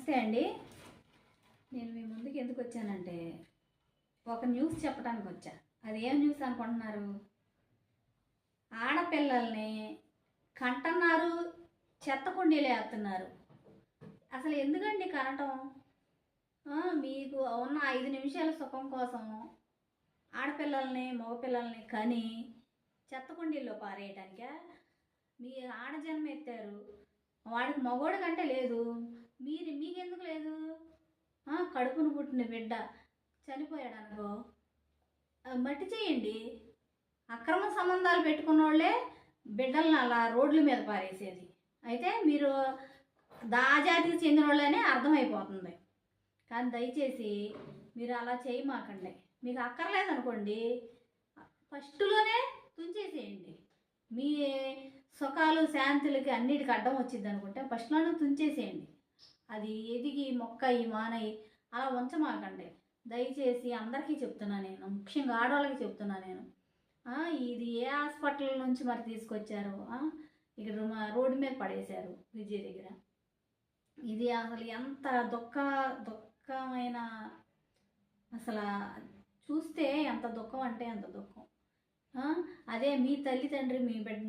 నమస్తే అండి. నేను మీ ముందుకు ఎందుకు వచ్చానంటే ఒక న్యూస్ చెప్పడానికి వచ్చా. అది ఏం న్యూస్ అనుకుంటున్నారు? ఆడపిల్లల్ని కంటున్నారు, చెత్త కుండీలు వేస్తున్నారు. అసలు ఎందుకండి కనటం? మీకు ఉన్న 5 నిమిషాల సుఖం కోసం ఆడపిల్లల్ని మగపిల్లల్ని కని చెత్త కుండీల్లో పారేయటానికా? మీ ఆడజన్మ ఎత్తారు, వాడికి మగోడు కంటే లేదు, మీకెందుకు లేదు? కడుపును పుట్టిన బిడ్డ చనిపోయాడు అనుకో, మట్టి చేయండి. అక్రమ సంబంధాలు పెట్టుకున్న వాళ్ళే బిడ్డలను అలా రోడ్ల మీద పారేసేది. అయితే మీరు జాతికి చెందిన వాళ్ళనే అర్థమైపోతుంది. కానీ దయచేసి మీరు అలా చేయమాకండి. మీకు అక్కర్లేదనుకోండి, ఫస్ట్లోనే తుంచేసేయండి. మీ సుఖాలు శాంతులకి అన్నిటికి అడ్డం వచ్చింది అనుకుంటే ఫస్ట్లోనే తుంచేసేయండి. అది ఎదిగి మొక్క ఈ మానయి అలా ఉంచమాకండి. దయచేసి అందరికీ చెప్తున్నా, నేను ముఖ్యంగా ఆడవాళ్ళకి చెప్తున్నా నేను. ఇది ఏ హాస్పిటల్ నుంచి మరి తీసుకొచ్చారు? ఇక్కడ రోడ్డు మీద పడేశారు విజయ్ దగ్గర. ఇది అసలు ఎంత దుఃఖమైన, అసలు చూస్తే ఎంత దుఃఖం అంటే ఎంత దుఃఖం. అదే మీ తల్లిదండ్రి మీ బిడ్డ